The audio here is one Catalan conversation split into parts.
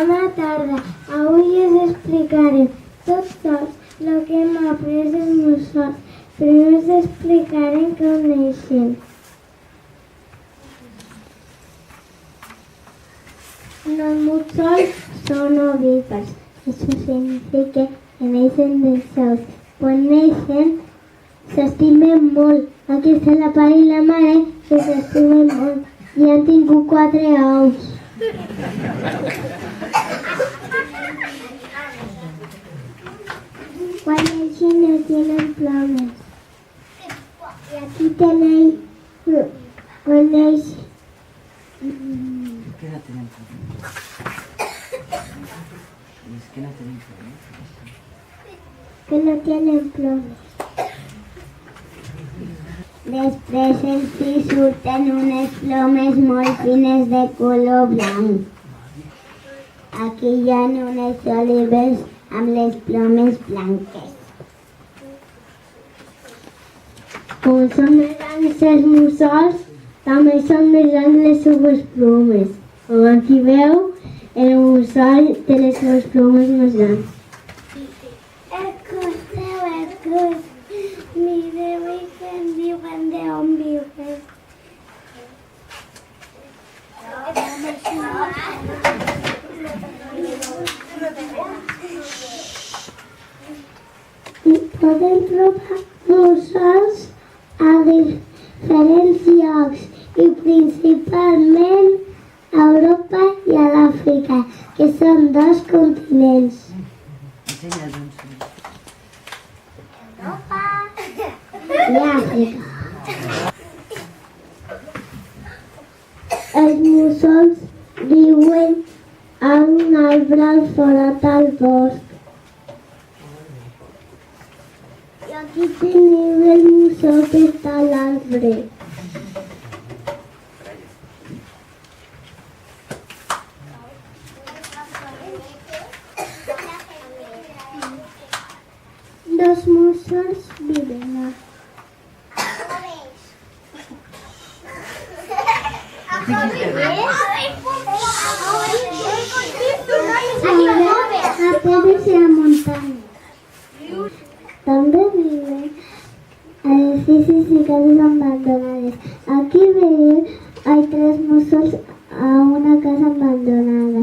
Bona tarda. Avui us explicarem tots sols el que hem après els mussols. Primer us explicarem com neixen. Els mussols són ovípars. Això significa que neixen dels ous. Quan neixen, s'estimen molt. Aquí està la pare i la mare que s'estimen molt i han tingut 4 ous. Quan neixen no tenen plomes. I aquí tenim quan neixen. Que no tenen plomes. És que no tenen plomes. Que no tenen plomes. Després els fills surten unes plomes molt fines de color blanc. Aquí hi ha unes olives amb les plomes blanques. Com són més grans els mussols, també són més grans les seues plomes. Com aquí veu, el mussol té les seues plomes més grans. Escolteu, mireu i que em diuen d'on viuen. I podem trobar mussols a diferents llocs i principalment a Europa i a l'Àfrica, que són 2 continents. Ensenya'ls on són. Europa i Àfrica. Els mussols viuen a un arbre forat al bosc. I aquí teniu el mussol que està a l'arbre. Dos mussols viven a... a Tebes y a montaña. També viven a edificis i cases abandonades. Aquí veieu, hi ha 3 mussols a una casa abandonada.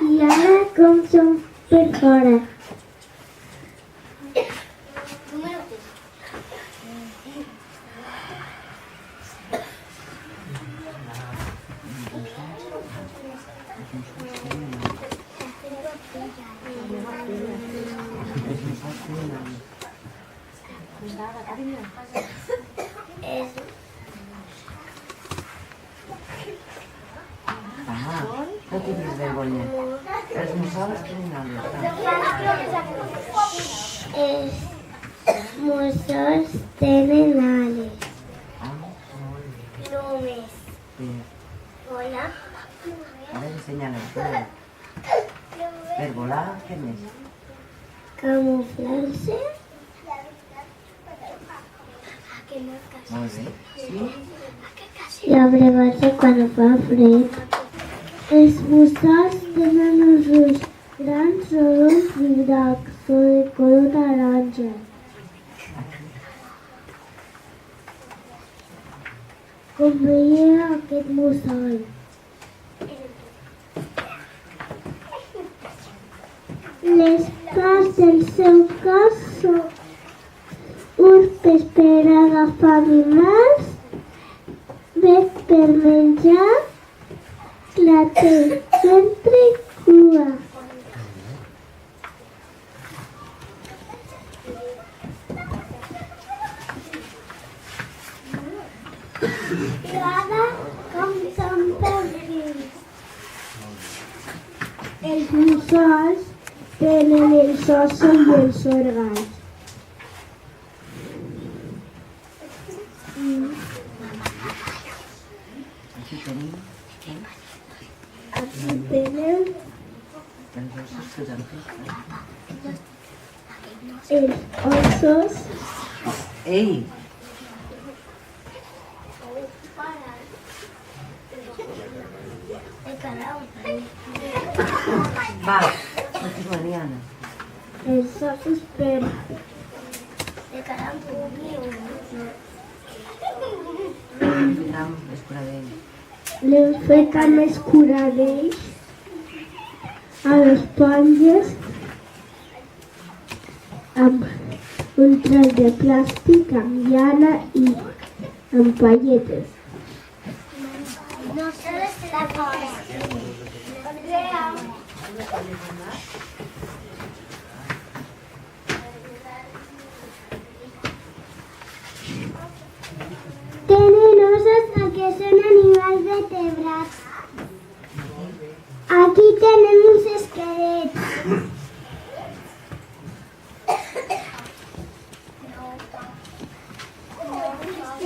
I ara com són per fora? No tinguis vergonya. Els mussols tenen ales. Els mussols tenen ales, plomes, Sí. volar, Ara ensenya'ls. Per volar, què més? camuflar-se, Molt bé. Sí? i abrevar-se quan fa fred. Els mussols tenen els ulls grans, rodons i grocs o de color taronja. Com veieu aquest mussol? Les parts del seu cos són urpes per agafar animals, bec per menjar, clatell, ventre i cua. I ara com són perfils. Els mussols tenen els ossos i els òrgans. Aquí tenim... Aquí tenen Els ossos que t'han fet. Els ossos Ei! Va, no t'hi Mariana. Els ossos per Firam Escuradell. l'enfeta més curadeix a les panges amb un tros de plàstic, amb llana i amb palletes. No sabes la cosa. Tenen ossos que són animals vertebrats. Aquí tenim uns esquelets.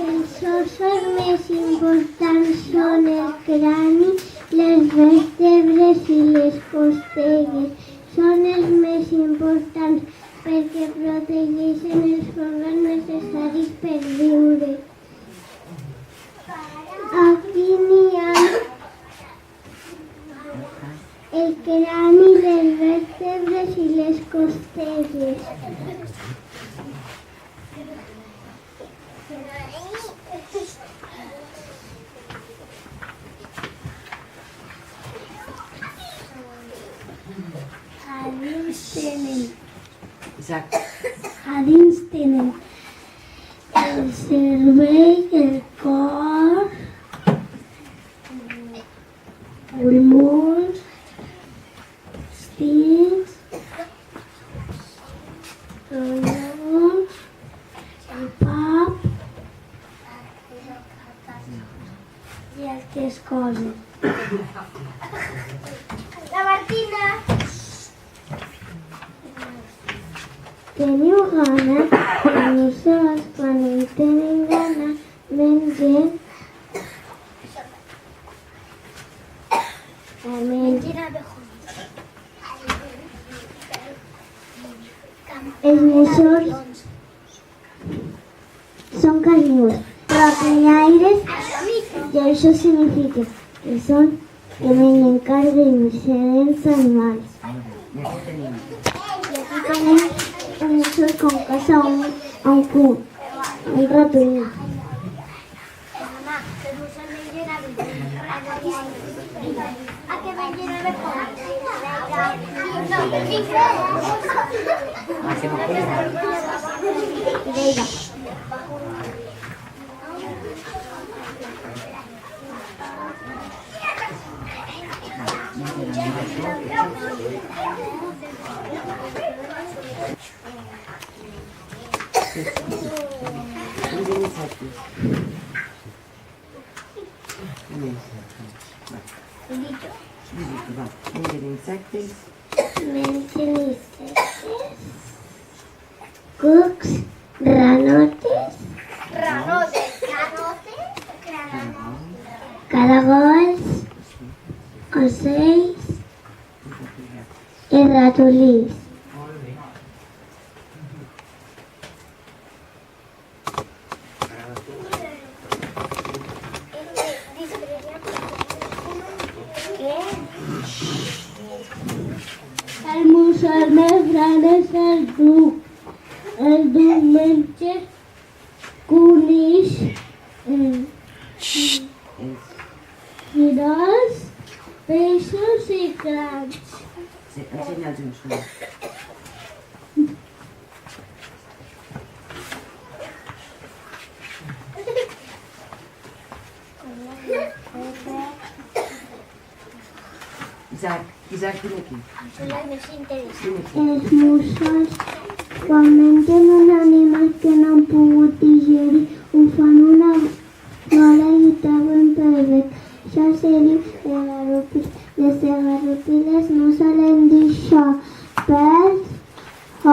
Els ossos més importants són el crani, les vèrtebres i les costelles. Són els més importants perquè protegeixen els òrgans necessaris per viure. Aquí n'hi ha el crani, les vèrtebres i les costelles. Isaac. A dins tenen el cervell, el cor, pulmons, estins, ronyons, el pap i altres coses. La Martina. Teniu gana, nosaltres quan en tenen gana mengem els mussons són carnívors, però aires i això significa que són que mengen carn i excedents animals. I aquí tenim I aquí tenim un mussol con casa a un cuc, un ratolí. Mamá, que no se me llena de ¿a qué me llena de Ah, que no cuida. Venga. Mengen insectes, Mengen insectes, cucs, ranotes, caragols, ocells i ratolins. El mussol més gran és el duc. El duc menja conills, girals, peixos i crancs. sí, ensenya'ls un sol. Isaac, vine aquí. Son las más interesantes. Vine aquí. Els mussols, quan mengen un animal que no han pogut digerir, ho fan una bola i trauen pel bec. Això se diu egarupis. Les egarupiles no solen deixar pèls,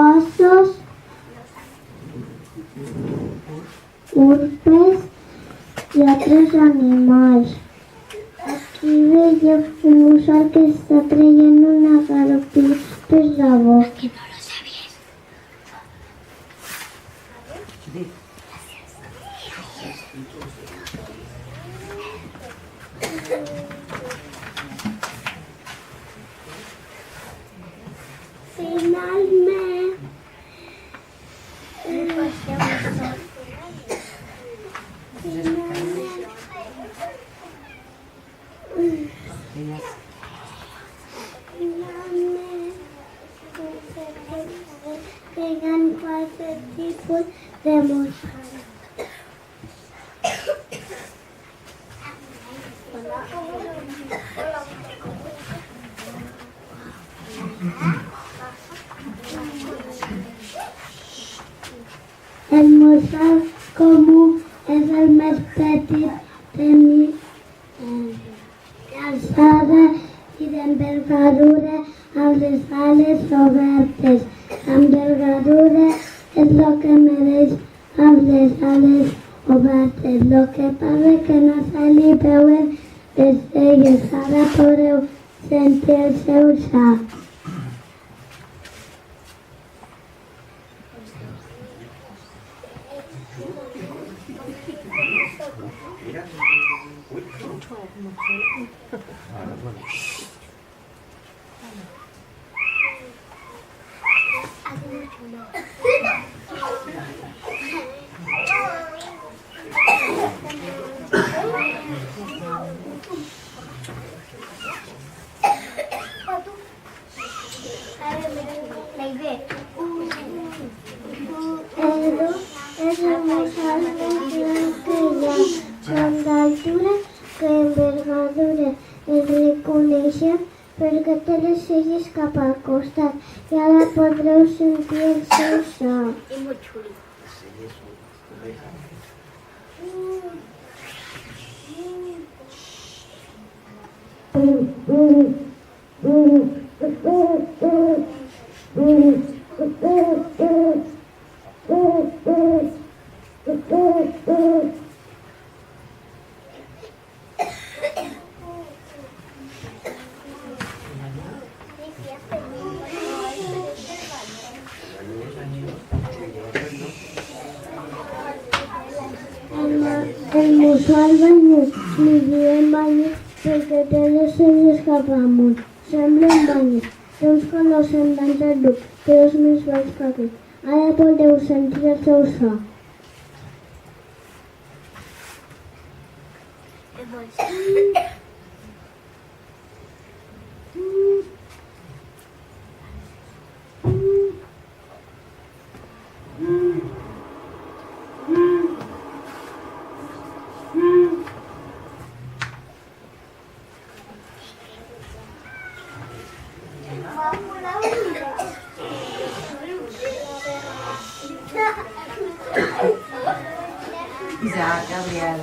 ossos, urpes i altres animals. i veia un mussol que està traient una garrofilla per la boca. Di. Finalment, tenen 4 tipus de mussol. El mussol comú és el més petit de alçada i d'envergadura amb les ales obertes. L'envergadura és el que mereix amb les ales obertes. El que passa que no se li veuen les celles. Ara podeu sentir el seu so. És el mussol més gran que hi ha, tant d'altura que d'envergadura. El reconeixem perquè té les celles cap al costat i ara podreu sentir el seu so. És molt xulo. El mussol banyut, li diem banyut perquè té les celles cap amunt. Semblen banyut, té uns colors semblants al blanc, però és més baix que aquest. Ara podeu sentir el seu so. És molt xulo. Isaac, Gabriel.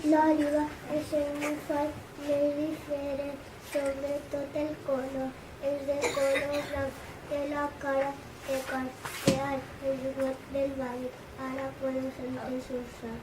L'òliba és un mussol més diferent, sobretot el color. És de color blanc, té la cara de castellà, el jugot del ball. Ara podeu sentir el seu so.